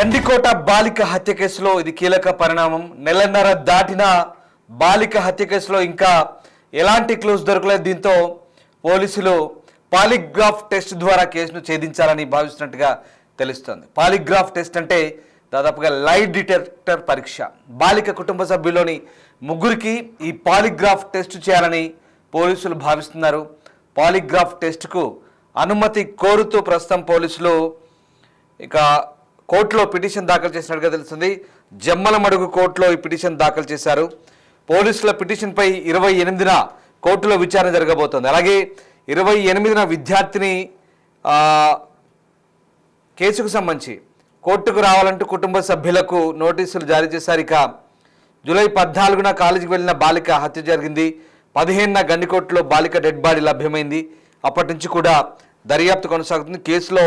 గండికోట బాలిక హత్య కేసులో ఇది కీలక పరిణామం. నెలన్నర దాటిన బాలిక హత్య కేసులో ఇంకా ఎలాంటి క్లూస్ దొరకలేదు. దీంతో పోలీసులు పాలిగ్రాఫ్ టెస్ట్ ద్వారా కేసును ఛేదించాలని భావిస్తున్నట్టుగా తెలుస్తోంది. పాలిగ్రాఫ్ టెస్ట్ అంటే దాదాపుగా లై డిటెక్టర్ పరీక్ష. బాలిక కుటుంబ సభ్యుల్లోని ముగ్గురికి ఈ పాలిగ్రాఫ్ టెస్ట్ చేయాలని పోలీసులు భావిస్తున్నారు. పాలిగ్రాఫ్ టెస్ట్కు అనుమతి కోరుతూ ప్రస్తుతం పోలీసులు ఇక కోర్టులో పిటిషన్ దాఖలు చేసినట్టుగా తెలుస్తుంది. జమ్మలమడుగు కోర్టులో ఈ పిటిషన్ దాఖలు చేశారు. పోలీసుల పిటిషన్పై 28న కోర్టులో విచారణ జరగబోతోంది. అలాగే 28న విద్యార్థిని కేసుకు సంబంధించి కోర్టుకు రావాలంటూ కుటుంబ సభ్యులకు నోటీసులు జారీ చేశారు. ఇక జూలై 14న కాలేజీకి వెళ్ళిన బాలిక హత్య జరిగింది. 15న గండికోటలో బాలిక డెడ్ బాడీ లభ్యమైంది. అప్పటి నుంచి కూడా దర్యాప్తు కొనసాగుతుంది. కేసులో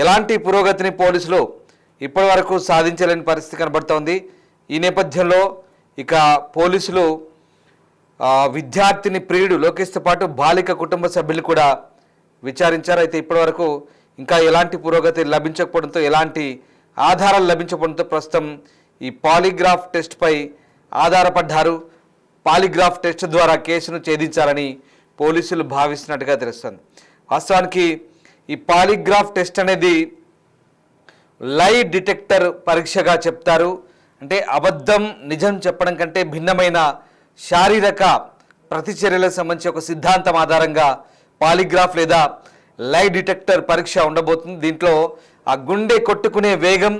ఎలాంటి పురోగతిని పోలీసులు ఇప్పటి వరకు సాధించలేని పరిస్థితి కనబడుతోంది. ఈ నేపథ్యంలో ఇక పోలీసులు విద్యార్థిని ప్రియుడు లోకేష్తో పాటు బాలిక కుటుంబ సభ్యులు కూడా విచారించారు. అయితే ఇప్పటి వరకు ఇంకా ఎలాంటి పురోగతి లభించకపోవడంతో, ఎలాంటి ఆధారాలు లభించకపోవడంతో ప్రస్తుతం ఈ పాలిగ్రాఫ్ టెస్ట్పై ఆధారపడ్డారు. పాలిగ్రాఫ్ టెస్ట్ ద్వారా కేసును ఛేదించాలని పోలీసులు భావిస్తున్నట్టుగా తెలుస్తుంది. వాస్తవానికి ఈ పాలిగ్రాఫ్ టెస్ట్ అనేది లై డిటెక్టర్ పరీక్షగా చెప్తారు. అంటే అబద్ధం నిజం చెప్పడం కంటే భిన్నమైన శారీరక ప్రతిచర్యలకు సంబంధించి ఒక సిద్ధాంతం ఆధారంగా పాలిగ్రాఫ్ లేదా లై డిటెక్టర్ పరీక్ష ఉండబోతుంది. దీంట్లో ఆ గుండె కొట్టుకునే వేగం,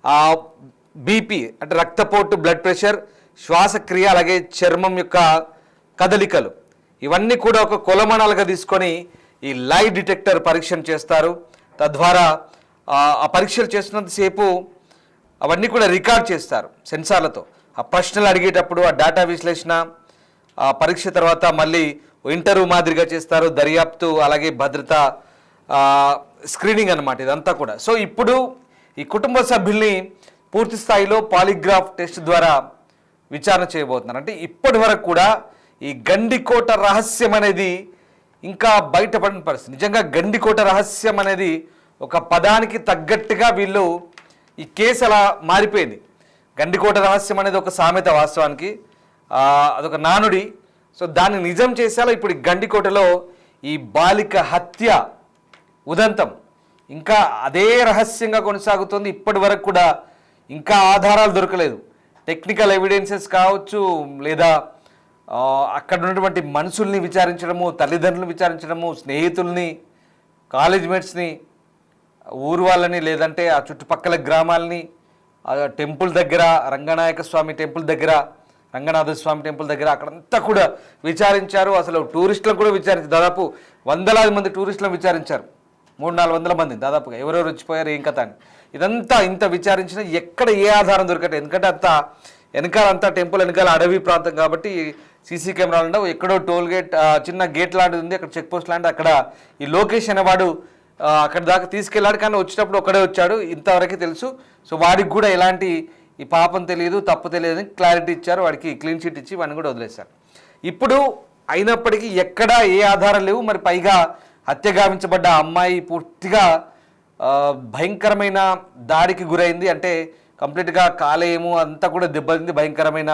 ఆ బీపీ అంటే రక్తపోటు, బ్లడ్ ప్రెషర్, శ్వాసక్రియ, అలాగే చర్మం యొక్క కదలికలు ఇవన్నీ కూడా ఒక కొలమానాలుగా తీసుకొని ఈ లై డిటెక్టర్ పరీక్షను చేస్తారు. తద్వారా ఆ పరీక్షలు చేస్తున్నంతసేపు అవన్నీ కూడా రికార్డ్ చేస్తారు సెన్సార్లతో. ఆ ప్రశ్నలు అడిగేటప్పుడు ఆ డేటా విశ్లేషణ, ఆ పరీక్ష తర్వాత మళ్ళీ ఇంటర్వ్యూ మాదిరిగా చేస్తారు. దర్యాప్తు అలాగే భద్రత స్క్రీనింగ్ అన్నమాట ఇదంతా కూడా. సో ఇప్పుడు ఈ కుటుంబ సభ్యుల్ని పూర్తి స్థాయిలో పాలిగ్రాఫ్ టెస్ట్ ద్వారా విచారణ చేయబోతున్నారు. అంటే ఇప్పటి వరకు కూడా ఈ గండికోట రహస్యం అనేది ఇంకా బయటపడిన పరిస్థితి. నిజంగా గండికోట రహస్యం అనేది ఒక పదానికి తగ్గట్టుగా వీళ్ళు ఈ కేసు అలా మారిపోయింది. గండికోట రహస్యం అనేది ఒక సామెత, వాస్తవానికి అదొక నానుడి. సో దాన్ని నిజం చేసేలా ఇప్పుడు గండికోటలో ఈ బాలిక హత్య ఉదంతం ఇంకా అదే రహస్యంగా కొనసాగుతుంది. ఇప్పటి వరకు కూడా ఇంకా ఆధారాలు దొరకలేదు. టెక్నికల్ ఎవిడెన్సెస్ కావచ్చు, లేదా అక్కడ ఉన్నటువంటి మనుషుల్ని విచారించడము, తల్లిదండ్రులను విచారించడము, స్నేహితుల్ని, కాలేజ్ మేట్స్ని, ఊరు వాళ్ళని, లేదంటే ఆ చుట్టుపక్కల గ్రామాలని, టెంపుల్ దగ్గర రంగనాయక స్వామి టెంపుల్ దగ్గర, రంగనాథ స్వామి టెంపుల్ దగ్గర అక్కడంతా కూడా విచారించారు. అసలు టూరిస్టులను కూడా విచారించారు. దాదాపు వందలాది మంది టూరిస్టులను విచారించారు. 300-400 మంది దాదాపుగా ఎవరెవరు వచ్చిపోయారు, ఏం కథ అని. ఇదంతా ఇంత విచారించినా ఎక్కడ ఏ ఆధారం దొరకట్లేదు. ఎందుకంటే అంతా వెనకాల, అంతా టెంపుల్ వెనకాల అడవి ప్రాంతం కాబట్టి సీసీ కెమెరాలు ఉండవు. ఎక్కడో టోల్ గేట్, చిన్న గేట్ లాంటిది ఉంది, అక్కడ చెక్ పోస్ట్ లాంటిది. అక్కడ ఈ లోకేష్ అనేవాడు అక్కడ దాకా తీసుకెళ్ళాడు, కానీ వచ్చేటప్పుడు ఒక్కడే వచ్చాడు, ఇంతవరకు తెలుసు. సో వాడికి కూడా ఎలాంటి ఈ పాపం తెలియదు, తప్పు తెలియదు అని క్లారిటీ ఇచ్చారు. వాడికి క్లీన్ షీట్ ఇచ్చి వాడిని కూడా వదిలేశారు. ఇప్పుడు అయినప్పటికీ ఎక్కడా ఏ ఆధారం లేవు. మరి పైగా హత్య గావించబడ్డ అమ్మాయి పూర్తిగా భయంకరమైన దాడికి గురైంది. అంటే కంప్లీట్గా కాలేయము అంతా కూడా దెబ్బతింది. భయంకరమైన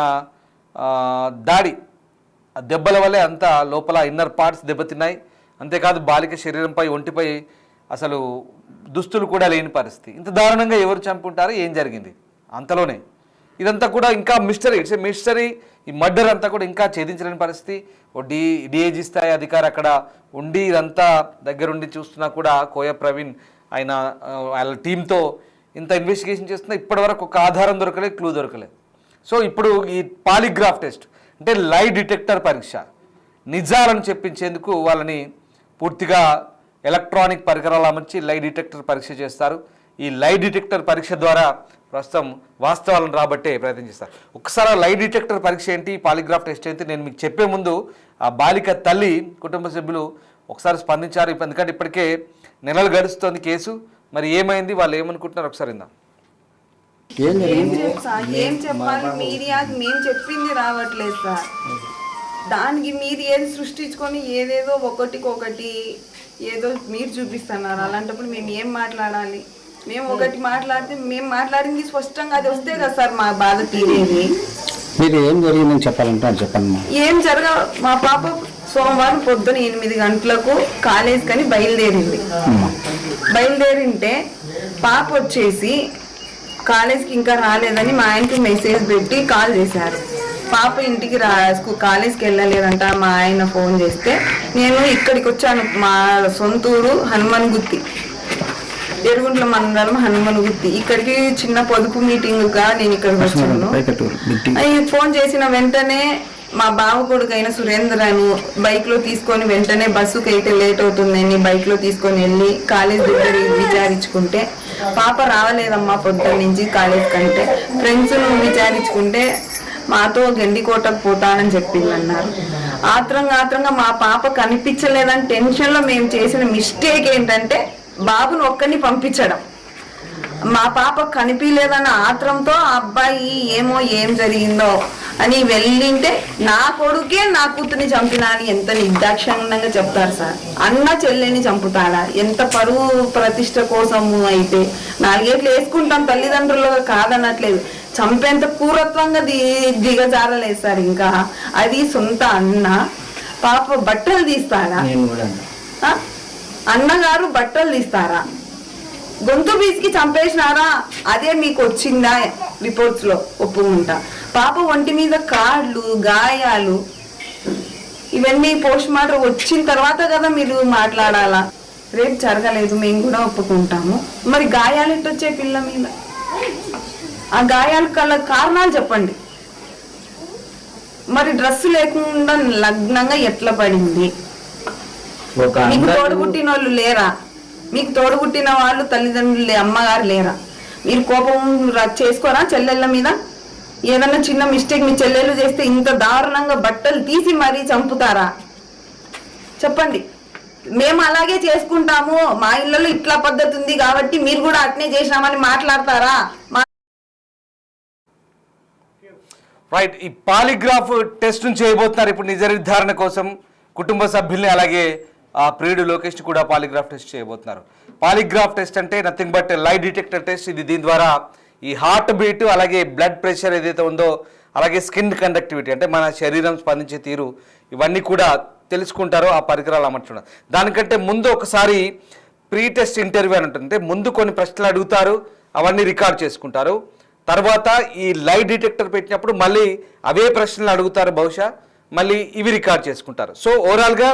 దాడి, ఆ దెబ్బల వల్లే అంతా లోపల ఇన్నర్ పార్ట్స్ దెబ్బతిన్నాయి. అంతేకాదు బాలిక శరీరంపై, ఒంటిపై అసలు దుస్తులు కూడా లేని పరిస్థితి. ఇంత దారుణంగా ఎవరు చంపుంటారు, ఏం జరిగింది అంతలోనే ఇదంతా కూడా ఇంకా మిస్టరీ. It's a mystery. ఈ మర్డర్ అంతా కూడా ఇంకా ఛేదించలేని పరిస్థితి. ఓ డిఐజీ స్థాయి అధికారి అక్కడ ఉండి ఇదంతా దగ్గరుండి చూస్తున్నా కూడా కోయ ప్రవీణ్ ఆయన వాళ్ళ టీంతో ఇంత ఇన్వెస్టిగేషన్ చేస్తున్నా ఇప్పటి వరకు ఒక ఆధారం దొరకలేదు, క్లూ దొరకలేదు. సో ఇప్పుడు ఈ పాలిగ్రాఫ్ టెస్ట్ అంటే లై డిటెక్టర్ పరీక్ష, నిజాలను చెప్పించేందుకు వాళ్ళని పూర్తిగా ఎలక్ట్రానిక్ పరికరాలు అమర్చి లై డిటెక్టర్ పరీక్ష చేస్తారు. ఈ లై డిటెక్టర్ పరీక్ష ద్వారా ప్రస్తుతం వాస్తవాలను రాబట్టే ప్రయత్నం చేస్తారు. ఒకసారి లై డిటెక్టర్ పరీక్ష ఏంటి, పాలిగ్రాఫ్ టెస్ట్ ఏంటి నేను మీకు చెప్పే ముందు ఆ బాలిక తల్లి, కుటుంబ సభ్యులు ఒకసారి స్పందించారు. ఎందుకంటే ఇప్పటికే నెలలు గడుస్తుంది కేసు. మరి ఏమైంది, వాళ్ళు ఏమనుకుంటున్నారు ఒకసారి ఇందా. ఏం చెప్పాలి, మీడియా మేము చెప్పింది రావట్లేదు సార్. దానికి మీరు ఏది సృష్టించుకొని ఏదేదో ఒకటికొకటి ఏదో మీరు చూపిస్తున్నారు. అలాంటప్పుడు మేము ఏం మాట్లాడాలి? మేము ఒకటి మాట్లాడితే మేము మాట్లాడింది స్పష్టంగా అది వస్తే కదా సార్ మా బాధ తీరేది. మీరు ఏం జరిగిందని చెప్పాలంటే అది చెప్పండి. ఏం జరగ మా పాప సోమవారం పొద్దున 8 గంటలకు కాలేజ్ కని బయలుదేరింటే పాప వచ్చేసి కాలేజ్కి ఇంకా రాలేదని మా ఆయనకి మెసేజ్ పెట్టి కాల్ చేశారు. పాప ఇంటికి కాలేజ్కి వెళ్ళలేదంట. మా ఆయన ఫోన్ చేస్తే నేను ఇక్కడికి వచ్చాను, మా సొంతూరు హనుమన్గుత్తి, ఎరుగుంట్ల మండలం హనుమన్గుత్తి. ఇక్కడికి చిన్న పొదుపు మీటింగ్గా నేను ఇక్కడికి వచ్చాను. ఫోన్ చేసిన వెంటనే మా బావ కొడుకైన సురేంద్రను బైక్లో తీసుకొని వెంటనే బస్సుకి అయితే లేట్ అవుతుందని బైక్లో తీసుకొని వెళ్ళి కాలేజ్ దగ్గర విచారించుకుంటే పాప రావలేదమ్మా పొద్దున్న నుంచి కాలేజ్ కంటే. ఫ్రెండ్స్ను విచారించుకుంటే మాతో గండికోటకు పోతానని చెప్పిందన్నారు. ఆత్రంగా మా పాప కనిపించలేదని టెన్షన్లో మేము చేసిన మిస్టేక్ ఏంటంటే బాబును ఒక్కడిని పంపించడం. మా పాప కనిపించలేదన్న ఆత్రంతో ఆ అబ్బాయి ఏం జరిగిందో అని వెళ్ళింటే నా కొడుకే నా కూతుర్ని చంపినా అని ఎంత నిర్దాక్షిణ్యంగా చెప్తారు సార్. అన్న చెల్లెని చంపుతాడా? ఎంత పరువు ప్రతిష్ట కోసము అయితే 4 ఏళ్ళు వేసుకుంటాం, తల్లిదండ్రులుగా కాదనట్లేదు. చంపేంత క్రూరత్వంగా దిగజారలేదు సార్. ఇంకా అది సొంత అన్న. పాప బట్టలు తీస్తాడా? అన్నగారు బట్టలు తీస్తారా? గొంతు బీసికి చంపేసినారా? అదే మీకు వచ్చిందా రిపోర్ట్స్ లో? ఒప్పుకుంటా. పాప ఒంటి మీద కాళ్ళు గాయాలు ఇవన్నీ పోస్ట్ మార్టం వచ్చిన తర్వాత కదా మీరు మాట్లాడాలా. రేపు జరగలేదు మేము కూడా ఒప్పుకుంటాము. మరి గాయాలు ఎట్టొచ్చే పిల్ల మీద? ఆ గాయాలు కల కారణాలు చెప్పండి. మరి డ్రెస్ లేకుండా లగ్నంగా ఎట్లా పడింది? మీకు తోడుగుట్టిన వాళ్ళు లేరా? మీకు తోడుగుట్టిన వాళ్ళు తల్లిదండ్రులు అమ్మగారు లేరా? మీరు కోపం చేసుకోరా చెల్లెళ్ళ మీద? ఏదన్నా చిన్న మిస్టేక్ మీ చెల్లెళ్ళు చేస్తే ఇంత దారుణంగా బట్టలు తీసి మరీ చంపుతారా? చెప్పండి. మేము అలాగే చేసుకుంటాము, మా ఇళ్ళలో ఇట్లా పద్ధతి ఉంది కాబట్టి మీరు కూడా అట్నే చేసినామని మాట్లాడతారా? రైట్. ఈ పాలిగ్రాఫ్ టెస్ట్ చేయబోతున్నారు ఇప్పుడు నిజ నిర్ధారణ కోసం. కుటుంబ సభ్యుల్ని అలాగే ఆ ప్రియుడు లోకేష్ కూడా పాలిగ్రాఫ్ టెస్ట్ చేయబోతున్నారు. పాలిగ్రాఫ్ టెస్ట్ అంటే నథింగ్ బట్ లై డిటెక్టర్ టెస్ట్. దీని ద్వారా ఈ హార్ట్ బీట్ అలాగే బ్లడ్ ప్రెషర్ ఏదైతే ఉందో అలాగే స్కిన్ కండక్టివిటీ అంటే మన శరీరం స్పందించే తీరు ఇవన్నీ కూడా తెలుసుకుంటారో ఆ పరికరాలు అమర్చున్నారు. దానికంటే ముందు ఒకసారి ప్రీ టెస్ట్ ఇంటర్వ్యూ అని ఉంటుంది. అంటే ముందు కొన్ని ప్రశ్నలు అడుగుతారు, అవన్నీ రికార్డ్ చేసుకుంటారు. తర్వాత ఈ లై డిటెక్టర్ పెట్టినప్పుడు మళ్ళీ అవే ప్రశ్నలు అడుగుతారు, బహుశా మళ్ళీ ఇవి రికార్డ్ చేసుకుంటారు. సో ఓవరాల్గా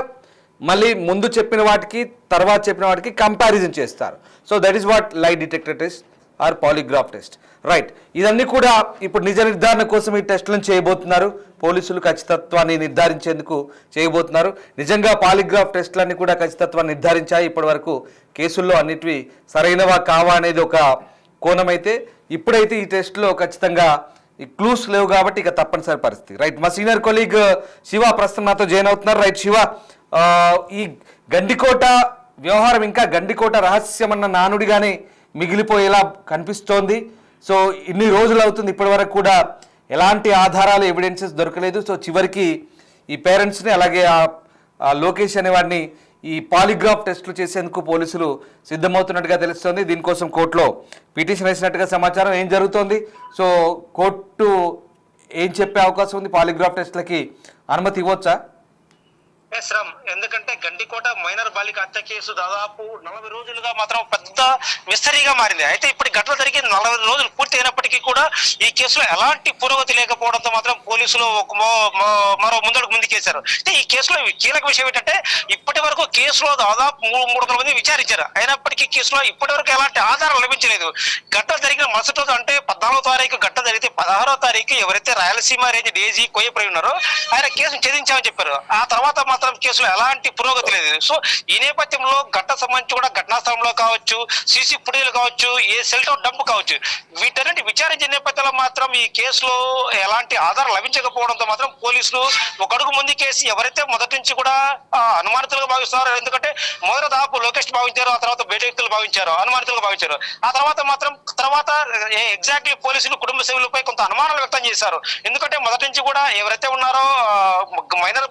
మళ్ళీ ముందు చెప్పిన వాటికి తర్వాత చెప్పిన వాటికి కంపారిజన్ చేస్తారు. So that is what lie detector test or polygraph test. Right. ఇవన్నీ కూడా ఇప్పుడు నిజ నిర్ధారణ కోసం ఈ టెస్టులను చేయబోతున్నారు. పోలీసులు ఖచ్చితత్వాన్ని నిర్ధారించేందుకు చేయబోతున్నారు. నిజంగా పాలిగ్రాఫ్ టెస్టులన్నీ కూడా ఖచ్చితత్వాన్ని నిర్ధారించాయి. ఇప్పటి వరకు కేసుల్లో అన్నిటివి సరైనవా కావా అనేది ఒక కోణం అయితే, ఇప్పుడైతే ఈ టెస్ట్లో ఖచ్చితంగా ఈ క్లూస్ లేవు కాబట్టి ఇక తప్పనిసరి పరిస్థితి. రైట్. మా సీనియర్ కొలీగ్ శివ ప్రస్తుతం నాతో జాయిన్ అవుతున్నారు. రైట్ శివ, ఈ గండికోట వ్యవహారం ఇంకా గండికోట రహస్యమన్న నానుడిగానే మిగిలిపోయేలా కనిపిస్తోంది. సో ఇన్ని రోజులు అవుతుంది, ఇప్పటి వరకు కూడా ఎలాంటి ఆధారాలు ఎవిడెన్సెస్ దొరకలేదు. సో చివరికి ఈ పేరెంట్స్ని అలాగే ఆ లోకేష్ అనేవాడిని ఈ పాలిగ్రాఫ్ టెస్టులు చేసేందుకు పోలీసులు సిద్ధమవుతున్నట్టుగా తెలుస్తోంది. దీనికోసం కోర్టులో పిటిషన్ వేసినట్టుగా సమాచారం. ఏం జరుగుతోంది? సో కోర్టు ఏం చెప్పే అవకాశం ఉంది? పాలిగ్రాఫ్ టెస్టులకి అనుమతి ఇవ్వచ్చా? శ్రమ్ ఎందుకంటే గండికోట మైనర్ బాలిక హత్య కేసు దాదాపు 40 రోజులుగా మాత్రం పెద్ద మిస్టరీగా మారింది. అయితే ఇప్పుడు ఘటన జరిగి 40 రోజులు పూర్తి అయినప్పటికీ కూడా ఈ కేసులో ఎలాంటి పురోగతి లేకపోవడంతో మాత్రం పోలీసులు మరో ముందుకేశారు. అయితే ఈ కేసులో కీలక విషయం ఏంటంటే ఇప్పటి వరకు కేసులో దాదాపు 300 మంది విచారించారు. అయినప్పటికీ కేసులో ఇప్పటి వరకు ఎలాంటి ఆధారం లభించలేదు. ఘటన జరిగిన మరుసటి రోజు అంటే 14వ తారీఖు ఘటన జరిగితే 16వ తారీఖు ఎవరైతే రాయలసీమ రేంజ్ డీజీ కోయప్రవి ఉన్నారో ఆయన కేసును ఛేదించామని చెప్పారు. ఆ తర్వాత మాత్రం కేసులో ఎలాంటి పురోగతి లేదు. సో ఈ నేపథ్యంలో ఘటన సంబంధించి కూడా ఘటనా స్థలంలో కావచ్చు, సీసీ ఫుటేజ్ కావచ్చు, ఏ సెల్ టవర్ డంప్ కావచ్చు, వీటన్నిటి విచారించే నేపథ్యంలో మాత్రం ఈ కేసులో ఎలాంటి ఆధారం లభించకపోవడంతో మాత్రం పోలీసులు ఒక అడుగు ముందుకేసి ఎవరైతే మొదటి నుంచి కూడా అనుమానితులుగా భావిస్తున్నారు. ఎందుకంటే మొదట దాపు లోకేష్ భావించారు, ఆ తర్వాత బయట వ్యక్తులు అనుమానితులుగా భావించారు. ఆ తర్వాత ఎగ్జాక్ట్లీ పోలీసులు కుటుంబ సభ్యులపై కొంత అనుమానాలు వ్యక్తం చేశారు. ఎందుకంటే మొదటి నుంచి కూడా ఎవరైతే ఉన్నారో మైనర్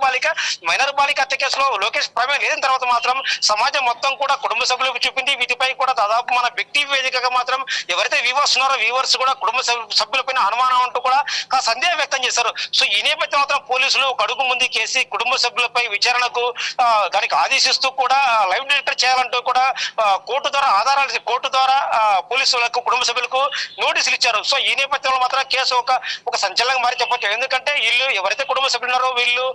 బాలిక హత్య కేసులో లోకేష్ ప్రమేయం లేని తర్వాత మాత్రం సమాజం మొత్తం కూడా కుటుంబ సభ్యులకు చూపింది. వీటిపై కూడా దాదాపు మన వ్యక్తి వేదికగా మాత్రం ఎవరైతే వ్యూవర్స్ ఉన్నారో వ్యూవర్స్ కూడా కుటుంబ సభ్యులపైన అనుమానం అంటూ కూడా సందేహం వ్యక్తం చేశారు. సో ఈ నేపథ్యం మాత్రం పోలీసులు ఒక అడుగు ముందుకేసి కుటుంబ సభ్యులపై విచారణకు దానికి ఆదేశిస్తూ కూడా లైవ్ డిటెక్టర్ చేయాలంటూ కూడా కోర్టు ద్వారా పోలీసులకు కుటుంబ సభ్యులకు నోటీసులు ఇచ్చారు. సో ఈ నేపథ్యంలో మాత్రం కేసు ఒక సంచలనంగా మారి చెప్పొచ్చు. ఎందుకంటే వీళ్ళు ఎవరైతే కుటుంబ సభ్యులు ఉన్నారో వీళ్ళు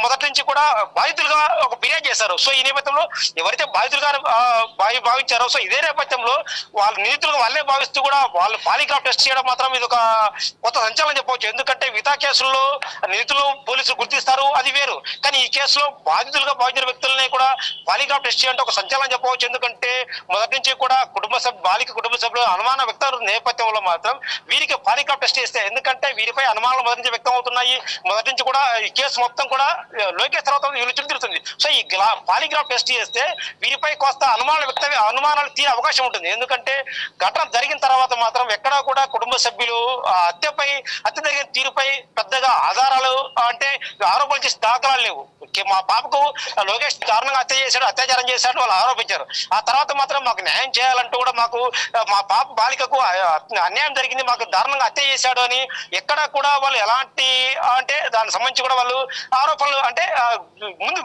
మొదటి నుంచి కూడా బాధితులుగా ఒక ఫిర్యాదు చేశారు. సో ఈ నేపథ్యంలో ఎవరైతే బాధితులుగా భావించారో సో ఇదే నేపథ్యంలో వాళ్ళ నిందితులుగా వాళ్ళే భావిస్తూ కూడా వాళ్ళు పాలిగ్రాఫ్ టెస్ట్ చేయడం మాత్రం ఇది ఒక కొత్త సంచలనం చెప్పవచ్చు. ఎందుకంటే వితా కేసుల్లో నిందితులు పోలీసులు గుర్తిస్తారు, అది వేరు. కానీ ఈ కేసులో బాధితులుగా భావించిన వ్యక్తులనే కూడా పాలిగ్రాఫ్ టెస్ట్ చేయాలంటే ఒక సంచలనం చెప్పవచ్చు. ఎందుకంటే మొదటి నుంచి కూడా బాలిక కుటుంబ సభ్యులు అనుమానం వ్యక్తం నేపథ్యంలో మాత్రం వీరికి పాలిగ్రాఫ్ టెస్ట్ చేస్తే, ఎందుకంటే వీరిపై అనుమానాలు మొదటి నుంచి వ్యక్తం అవుతున్నాయి. మొదటి నుంచి కూడా ఈ కేసు మొత్తం కూడా లోకేష్ తర్వాత వీళ్ళు చుడుతుంది. సో ఈ పాలిగ్రాఫ్ టెస్ట్ చేస్తే వీరిపై కొంత అనుమానాలు తీరే అవకాశం ఉంటుంది. ఎందుకంటే ఘటన జరిగిన తర్వాత మాత్రం ఎక్కడా కూడా కుటుంబ సభ్యులు హత్య జరిగిన తీరుపై పెద్దగా ఆధారాలు అంటే ఆరోపణలు చేసే దాఖలాలు లేవు. మా పాపకు లోకేష్ దారుణంగా అత్యాచారం చేశాడు వాళ్ళు ఆరోపించారు. ఆ తర్వాత మాత్రం మాకు న్యాయం చేయాలంటూ కూడా మా పాప బాలికకు అన్యాయం జరిగింది, మాకు దారుణంగా హత్య చేశాడు అని ఎక్కడా కూడా వాళ్ళు ఎలాంటి అంటే దానికి సంబంధించి కూడా వాళ్ళు ఆరోపణలు అంటే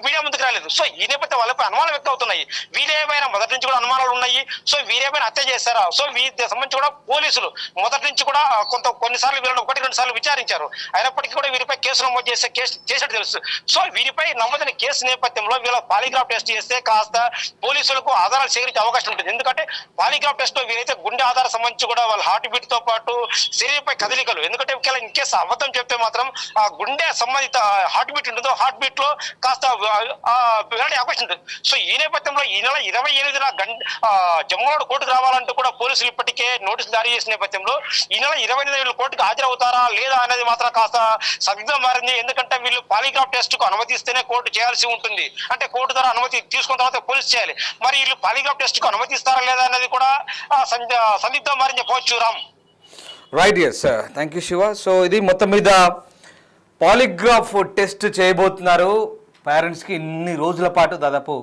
మీడియా ముందుకు రాలేదు. సో ఈ నేపథ్యం వాళ్ళపై అనుమానాలు వ్యక్తం అవుతున్నాయి. వీరేమైనా మొదటి నుంచి కూడా అనుమానాలు ఉన్నాయి. సో వీరేమైనా హత్య చేశారా? సో వీరికి సంబంధించి కూడా పోలీసులు మొదటి నుంచి కూడా కొన్నిసార్లు వీళ్ళని 1-2 సార్లు విచారించారు. అయినప్పటికీ కూడా వీరిపై కేసు నమోదు చేసినట్టు తెలుసు. సో వీరిపై నమోదైన కేసు నేపథ్యంలో వీళ్ళ పాలిగ్రాఫ్ టెస్ట్ చేస్తే కాస్త పోలీసులకు ఆధారాలు సేకరించే అవకాశం ఉంటుంది. ఎందుకంటే పాలిగ్రాఫ్ టెస్ట్ లో వీరైతే గుండె ఆధారం సంబంధించి కూడా వాళ్ళ హార్ట్ బీట్ తో పాటు శరీరంపై కదలికలు, ఎందుకంటే ఇన్ కేసు అబద్ధం చెప్తే మాత్రం ఆ గుండె సంబంధిత హార్ట్ బీట్ ఉంటుందో హార్ట్ బీట్ లో కాస్త వెల్లడే అవకాశం ఉంటుంది. సో ఈ నేపథ్యంలో ఈ నెల 28న జమ్మోడు కోర్టుకు రావాలంటూ కూడా పోలీసులు ఇప్పటికే నోటీసులు జారీ చేసిన నేపథ్యంలో ఈ నెల 28 కోర్టుకు హాజరవుతారా లేదా అనేది మాత్రం కాస్త సందిగ్ధం మారింది. ఎందుకంటే వీళ్ళు పాలిగ్రాఫ్ టెస్ట్ కు అనుమతిస్తేనే కోర్టు చేయాల్సి ఉంటుంది. అంటే కోర్టు ద్వారా అనుమతి తీసుకున్న తర్వాత పోలీసు చేయాలి. మరి వీళ్ళు పాలిగ్రాఫ్ టెస్ట్ కు అనుమతిస్తారా లేదా అనేది కూడా సందిగ్ధం మారింది చెప్పవచ్చు. Ram right, yes sir, thank you Shiva. So ఇది మొత్తం మీద పాలిగ్రాఫ్ టెస్ట్ చేయబోతున్నారు. పేరెంట్స్కి ఇన్ని రోజుల పాటు దాదాపు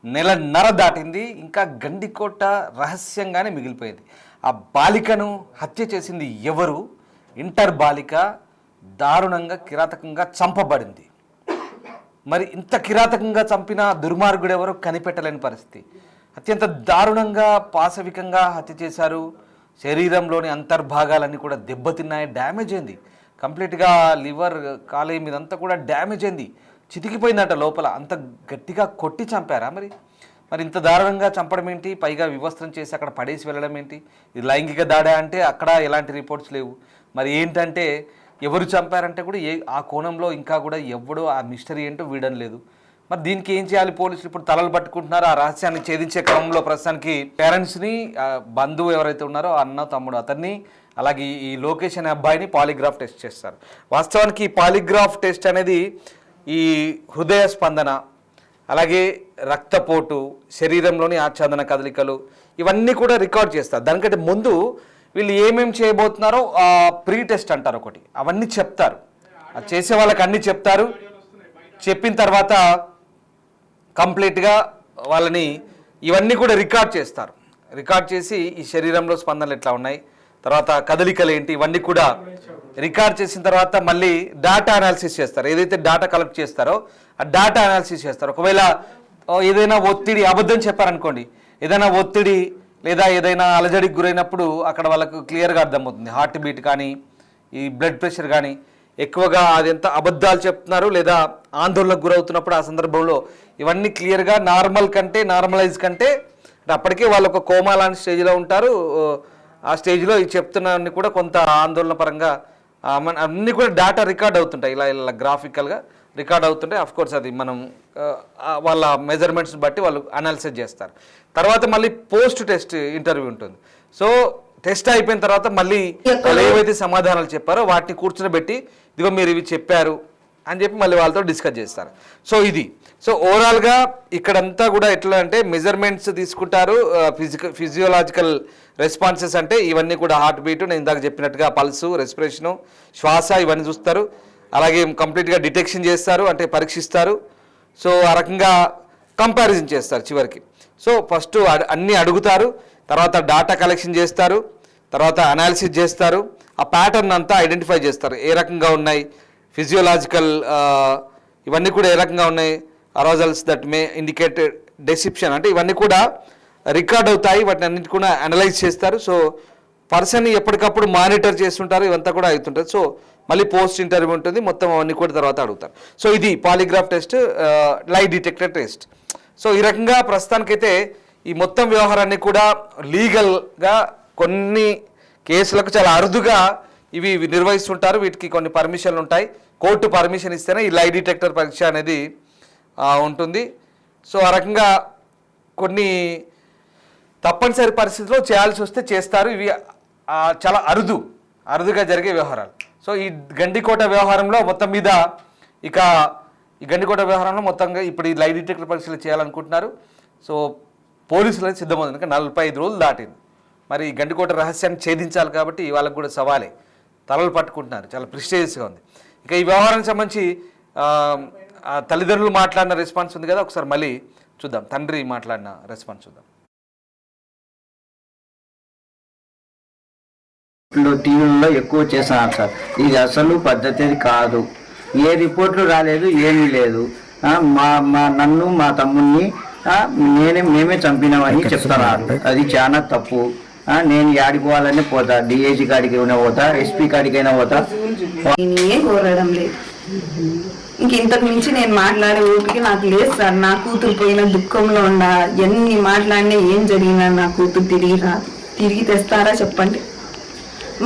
1.5 నెలలు దాటింది. ఇంకా గండికోట రహస్యంగానే మిగిలిపోయింది. ఆ బాలికను హత్య చేసింది ఎవరు? ఇంటర్ బాలిక దారుణంగా కిరాతకంగా చంపబడింది. మరి ఇంత కిరాతకంగా చంపిన దుర్మార్గుడు ఎవరో కనిపెట్టలేని పరిస్థితి. అత్యంత దారుణంగా పాశవికంగా హత్య చేశారు. శరీరంలోని అంతర్భాగాలన్నీ కూడా దెబ్బతిన్నాయి, డ్యామేజ్ అయింది. కంప్లీట్గా లివర్ కాలేయం మీదంతా కూడా డ్యామేజ్ అయింది, చితికిపోయిందట లోపల. అంత గట్టిగా కొట్టి చంపారా? మరి ఇంత దారుణంగా చంపడం ఏంటి? పైగా వివస్త్రం చేసి అక్కడ పడేసి వెళ్ళడం ఏంటి? ఇది లైంగిక దాడా అంటే అక్కడ ఎలాంటి రిపోర్ట్స్ లేవు. మరి ఏంటంటే ఎవరు చంపారంటే కూడా ఆ కోణంలో ఇంకా కూడా ఎవడో ఆ మిస్టరీ ఏంటో వీడడం లేదు. మరి దీనికి ఏం చేయాలి? పోలీసులు ఇప్పుడు తలలు పట్టుకుంటున్నారు. ఆ రహస్యాన్ని ఛేదించే క్రమంలో ప్రస్తుతానికి పేరెంట్స్ని, బంధువు ఎవరైతే ఉన్నారో అన్న తమ్ముడు అతన్ని, అలాగే ఈ లోకేష్ అనే అబ్బాయిని పాలిగ్రాఫ్ టెస్ట్ చేస్తారు. వాస్తవానికి ఈ పాలిగ్రాఫ్ టెస్ట్ అనేది ఈ హృదయ స్పందన, అలాగే రక్తపోటు, శరీరంలోని ఆచ్ఛాదన కదలికలు ఇవన్నీ కూడా రికార్డ్ చేస్తారు. దానికంటే ముందు వీళ్ళు ఏమేమి చేయబోతున్నారో ప్రీ టెస్ట్ అంటారు ఒకటి, అవన్నీ చెప్తారు. అది చేసే వాళ్ళకి అన్నీ చెప్తారు. చెప్పిన తర్వాత కంప్లీట్గా వాళ్ళని ఇవన్నీ కూడా రికార్డ్ చేస్తారు. రికార్డ్ చేసి ఈ శరీరంలో స్పందనలు ఎట్లా ఉన్నాయి, తర్వాత కదలికలు ఏంటి, ఇవన్నీ కూడా రికార్డ్ చేసిన తర్వాత మళ్ళీ డేటా అనాలిసిస్ చేస్తారు. ఏదైతే డేటా కలెక్ట్ చేస్తారో ఆ డేటా అనాలిసిస్ చేస్తారు. ఒకవేళ ఏదైనా ఒత్తిడి, అబద్ధం చెప్పారనుకోండి, ఏదైనా ఒత్తిడి లేదా ఏదైనా అలజడికి గురైనప్పుడు అక్కడ వాళ్ళకు క్లియర్గా అర్థమవుతుంది. హార్ట్ బీట్ కానీ ఈ బ్లడ్ ప్రెషర్ కానీ ఎక్కువగా అది ఎంత అబద్ధాలు చెప్తున్నారు లేదా ఆందోళనకు గురవుతున్నప్పుడు ఆ సందర్భంలో ఇవన్నీ క్లియర్గా నార్మలైజ్ కంటే అప్పటికే వాళ్ళు ఒక కోమా లాంటి స్టేజ్లో ఉంటారు. ఆ స్టేజ్లో ఈ చెప్తున్నవన్నీ కూడా కొంత ఆందోళన పరంగా అన్నీ కూడా డేటా రికార్డ్ అవుతుంటాయి. ఇలా గ్రాఫికల్గా రికార్డ్ అవుతుంటే అఫ్కోర్స్ అది మనం వాళ్ళ మెజర్మెంట్స్ బట్టి వాళ్ళు అనాలిసిస్ చేస్తారు. తర్వాత మళ్ళీ పోస్ట్ టెస్ట్ ఇంటర్వ్యూ ఉంటుంది. సో టెస్ట్ అయిపోయిన తర్వాత మళ్ళీ వాళ్ళు ఏవైతే సమాధానాలు చెప్పారో వాటిని కూర్చోబెట్టి ఇదిగో మీరు ఇవి చెప్పారు అని చెప్పి మళ్ళీ వాళ్ళతో డిస్కస్ చేస్తారు. సో ఇది సో ఓవరాల్గా ఇక్కడంతా కూడా ఎట్లా అంటే మెజర్మెంట్స్ తీసుకుంటారు, ఫిజియోలాజికల్ రెస్పాన్సెస్ అంటే ఇవన్నీ కూడా హార్ట్ బీట్, నేను ఇందాక చెప్పినట్టుగా పల్సు, రెస్పిరేషను, శ్వాస ఇవన్నీ చూస్తారు. అలాగే కంప్లీట్గా డిటెక్షన్ చేస్తారు, అంటే పరీక్షిస్తారు. సో ఆ రకంగా కంపారిజన్ చేస్తారు చివరికి. సో ఫస్ట్ అన్నీ అడుగుతారు, తర్వాత డాటా కలెక్షన్ చేస్తారు, తర్వాత అనాలిసిస్ చేస్తారు, ఆ ప్యాటర్న్ అంతా ఐడెంటిఫై చేస్తారు. ఏ రకంగా ఉన్నాయి ఫిజియోలాజికల్ ఇవన్నీ కూడా ఏ రకంగా ఉన్నాయి, అరోజల్స్ దట్ మే ఇండికేట్ డెసిప్షన్ అంటే ఇవన్నీ కూడా రికార్డ్ అవుతాయి. వాటిని అన్నింటి కూడా అనలైజ్ చేస్తారు. సో పర్సన్ ఎప్పటికప్పుడు మానిటర్ చేస్తుంటారు, ఇవంతా కూడా అవుతుంటుంది. సో మళ్ళీ పోస్ట్ ఇంటర్వ్యూ ఉంటుంది, మొత్తం అవన్నీ కూడా తర్వాత అడుగుతారు. సో ఇది పాలిగ్రాఫ్ టెస్ట్, లై డిటెక్టర్ టెస్ట్. సో ఈ రకంగా ప్రస్తుతానికైతే ఈ మొత్తం వ్యవహారాన్ని కూడా లీగల్గా కొన్ని కేసులకు చాలా అరుదుగా ఇవి నిర్వహిస్తుంటారు. వీటికి కొన్ని పర్మిషన్లు ఉంటాయి, కోర్టు పర్మిషన్ ఇస్తేనే ఈ లై డిటెక్టర్ పరీక్ష అనేది ఉంటుంది. సో ఆ రకంగా కొన్ని తప్పనిసరి పరిస్థితుల్లో చేయాల్సి వస్తే చేస్తారు. ఇవి చాలా అరుదుగా జరిగే వ్యవహారాలు. సో ఈ గండికోట వ్యవహారంలో మొత్తం మీద ఇక ఈ గండికోట వ్యవహారంలో మొత్తంగా ఇప్పుడు ఈ లై డిటెక్టర్ పరీక్షలు చేయాలనుకుంటున్నారు. సో పోలీసులు అయితే సిద్ధమవుతుంది, ఇంకా 45 రోజులు దాటింది. మరి ఈ గండికోట రహస్యాన్ని ఛేదించాలి కాబట్టి వాళ్ళకు కూడా సవాలే, తలలు పట్టుకుంటున్నారు, చాలా ప్రిస్టేజియస్గా ఉంది. ఇక ఈ వ్యవహారానికి సంబంధించి తల్లిదండ్రులు మాట్లాడిన రెస్పాన్స్ ఉంది కదా, ఒకసారి మళ్ళీ చూద్దాం. తండ్రి మాట్లాడిన రెస్పాన్స్ చూద్దాం. టీవీలలో ఎక్కువ చేస్తున్నారు సార్, ఇది అసలు పద్ధతి కాదు. ఏ రిపోర్ట్లు రాలేదు, ఏమీ లేదు. నన్ను మా తమ్ముడిని మేమే చంపినామని చెప్తున్నారు. అది చాలా తప్పు. నేను యాడిపోవాలని పోతా, డిఐజీ కాడికి అయినా పోతా, ఎస్పీ కాడికైనా పోతా. నేనేం కోరడం లేదు, ఇంతకు మించి నేను మాట్లాడే ఊరికి నాకు లేదు సార్. నా కూతురు పోయిన దుఃఖంలో ఉండా, ఎన్ని మాట్లాడినా ఏం జరిగినా నా కూతురు తిరిగి తెస్తారా చెప్పండి.